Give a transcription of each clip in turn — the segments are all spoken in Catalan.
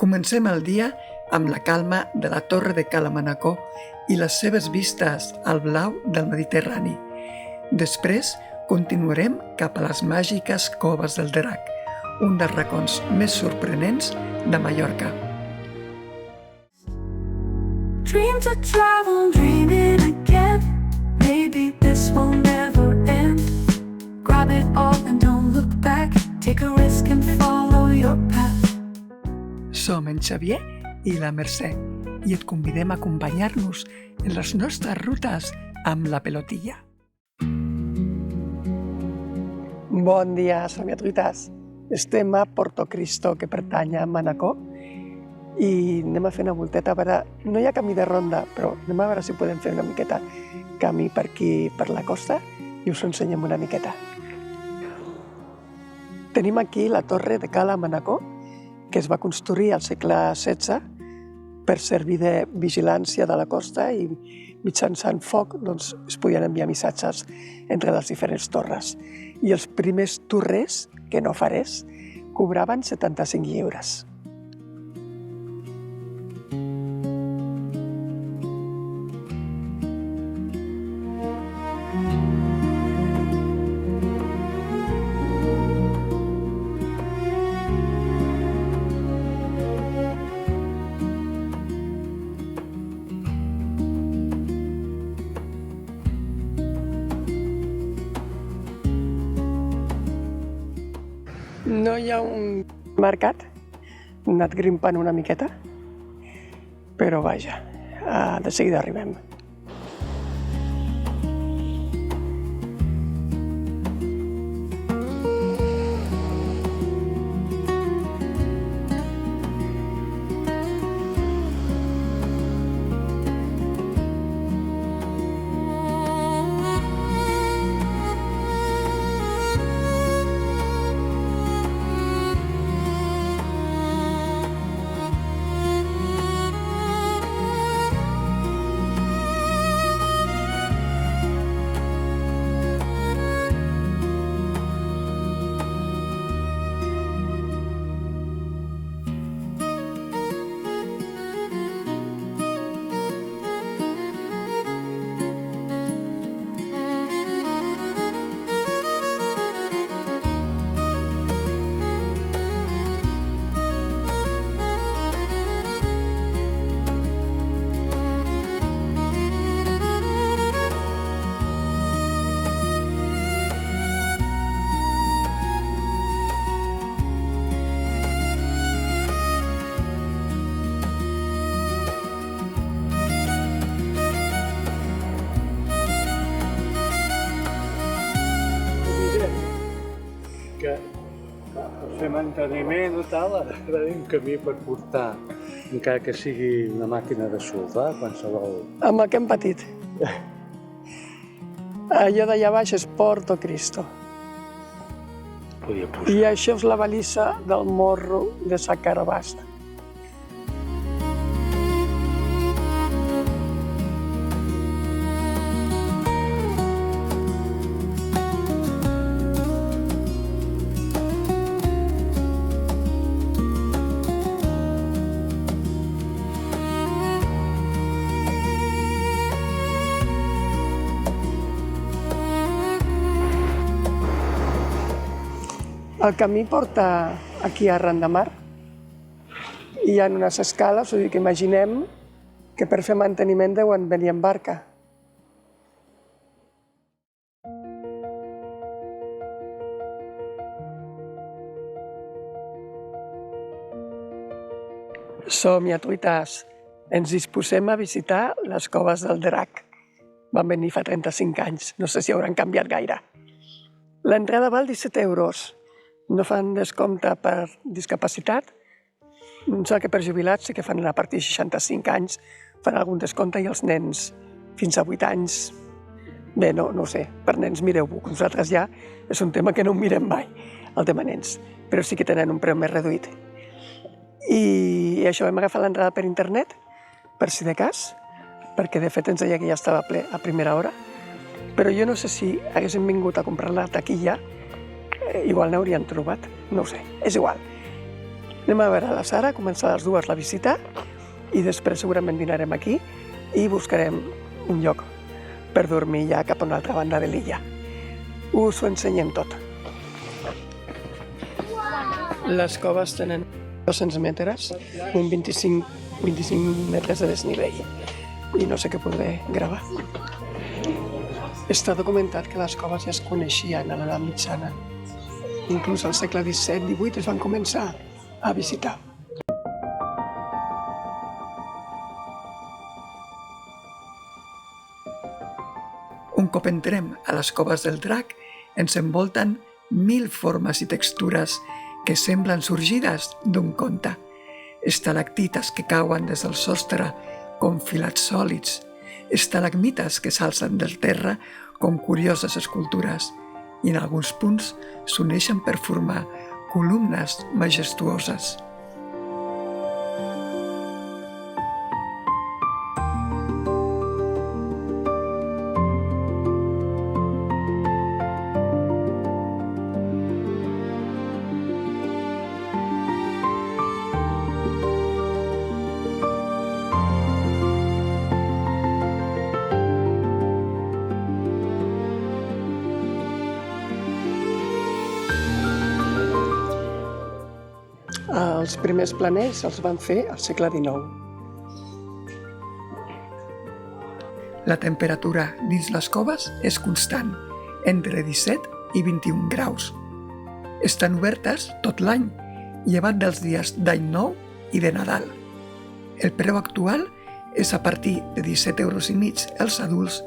Comencem el dia amb la calma de la Torre de Cala Manacor i les seves vistes al blau del Mediterrani. Després continuarem cap a les màgiques coves del Drac, un dels racons més sorprenents de Mallorca. Dream to travel, dreaming again. Maybe this will never end. Grab it all and don't look back. Take a risk and follow your path. Som en Xavier i la Mercè i et convidem a acompanyar-nos en les nostres rutes amb la pelotilla. Bon dia, somiatruites. Estem a Porto Cristo, que pertany a Manacor, i anem a fer una volteta. A veure, no hi ha camí de ronda, però anem a veure si podem fer una miqueta camí per aquí, per la costa, i us ho ensenyem una miqueta. Tenim aquí la Torre de Cala Manacor, que es va construir al segle XVI per servir de vigilància de la costa i mitjançant foc es podien enviar missatges entre les diferents torres. I els primers torrers, que no farés, cobraven 75 lliures. No hi ha un mercat, hem anat grimpant una miqueta, però vaja, de seguida arribem. Que per fer manteniment o tal, ha d'haver un camí per portar, encara que sigui una màquina de soldar, qualsevol. Amb el que hem patit. Allò d'allà baix és Porto Cristo. Podia posar. I això és la balissa del morro de Sa Carabassa. El camí porta aquí a ran de mar. Hi ha unes escales, o sigui que imaginem que per fer manteniment deuen venir en barca. Somiatruites, ens disposem a visitar les coves del Drac. Van venir fa 35 anys, no sé si hauran canviat gaire. L'entrada val 17 euros. No fan descompte per discapacitat. Em sembla que per jubilats sí que fan a partir de 65 anys, fan algun descompte, i els nens fins a 8 anys. Bé, no ho sé, per nens mireu-ho. Nosaltres ja és un tema que no mirem mai, el tema nens, però sí que tenen un preu més reduït. I això, vam agafar l'entrada per internet, per si de cas, perquè de fet ens deia que ja estava ple a primera hora, però jo no sé si haguéssim vingut a comprar la taquilla, igual n'haurien trobat, no ho sé, és igual. Anem a veure la Sara, començar a les 2 la visita i després segurament dinarem aquí i buscarem un lloc per dormir ja cap a una altra banda de l'illa. Us ho ensenyem tot. Les coves tenen 200 metres, un 25 metres de desnivell i no sé què podré gravar. Està documentat que les coves ja es coneixien a l'edat mitjana. Inclús al segle XVII-XVIII es van començar a visitar. Un cop entrem a les coves del Drac, ens envolten 1000 formes i textures que semblen sorgides d'un conte. Estalactites que cauen des del sostre com filats sòlids, estalagmites que s'alcen del terra com curioses escultures i en alguns punts s'uneixen per formar columnes majestuoses. Els primers planers els van fer al segle XIX. La temperatura dins les coves és constant, entre 17 i 21 graus. Estan obertes tot l'any, llevat dels dies d'Any Nou i de Nadal. El preu actual és a partir de 17,5 € els adults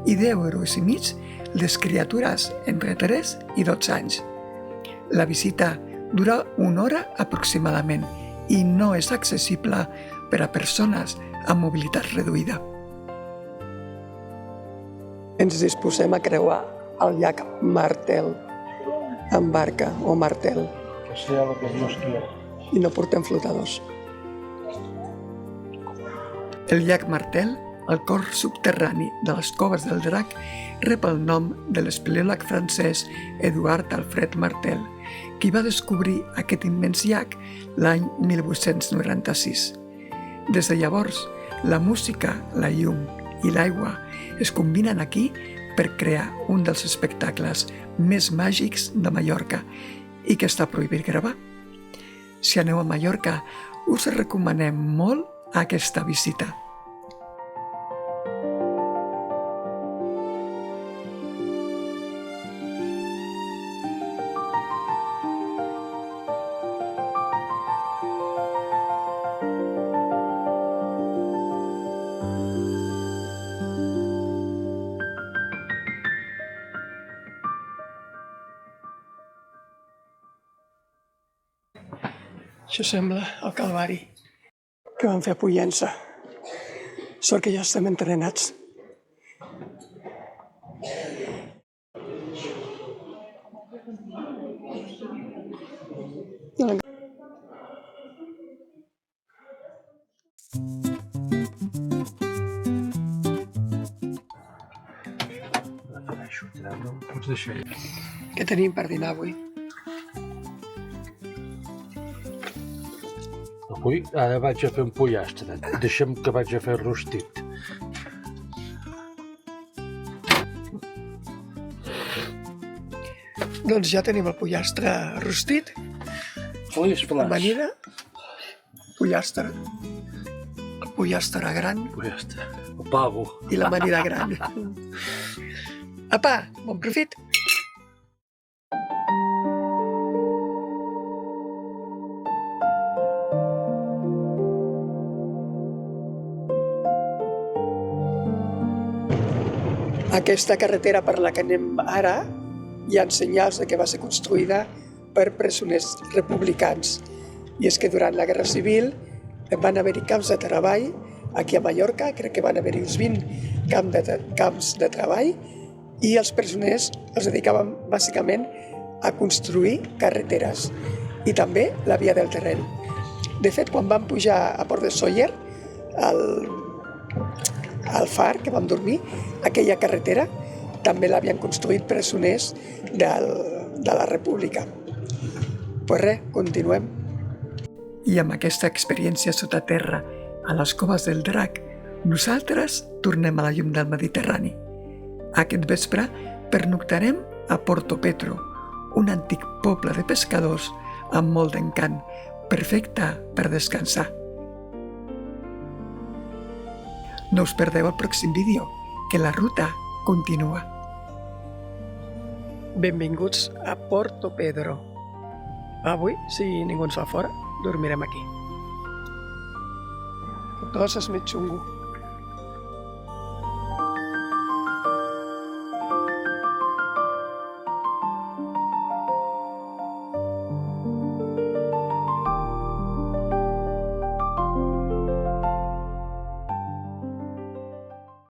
i 10,5 € les criatures entre 3 i 12 anys. La visita dura 1 hora aproximadament i no és accessible per a persones amb mobilitat reduïda. Ens disposem a creuar el llac Martel amb barca o martel i no portem flotadors. El llac Martel, el cor subterrani de les coves del Drac, rep el nom de l'espeleòleg francès Eduard Alfred Martel, qui va descobrir aquest immens llac l'any 1896. Des de llavors, la música, la llum i l'aigua es combinen aquí per crear un dels espectacles més màgics de Mallorca i que està prohibit gravar. Si aneu a Mallorca, us recomanem molt aquesta visita. Això sembla el Calvari que vam fer a Pollença. Sort que ja estem entrenats. Què tenim per dinar avui? Avui ara vaig a fer un pollastre. Deixa'm que vaig a fer rostit. Doncs ja tenim el pollastre rostit, Feliç flaix. amanida, pollastre, el pollastre gran Pollastre. El pavo. i l'amanida gran. Apa, bon profit! Aquesta carretera per la que anem ara hi ha senyals de que va ser construïda per presoners republicans. I és que durant la Guerra Civil van haver-hi camps de treball aquí a Mallorca, crec que van haver-hi uns 20 camps de treball, i els presoners es dedicaven bàsicament a construir carreteres i també la via del terreny. De fet, quan vam pujar a Port de Sóller, al far que vam dormir, aquella carretera també l'havien construït presoners de la República. Pues res, continuem. I amb aquesta experiència sota terra a les coves del Drac, nosaltres tornem a la llum del Mediterrani. Aquest vespre pernoctarem a Porto Petro, un antic poble de pescadors amb molt d'encant, perfecte per descansar. No us perdeu el pròxim vídeo, que la ruta continua. Benvinguts a Porto Pedro. Avui, si ningú ens fa fora, dormirem aquí. Tot és més xungo.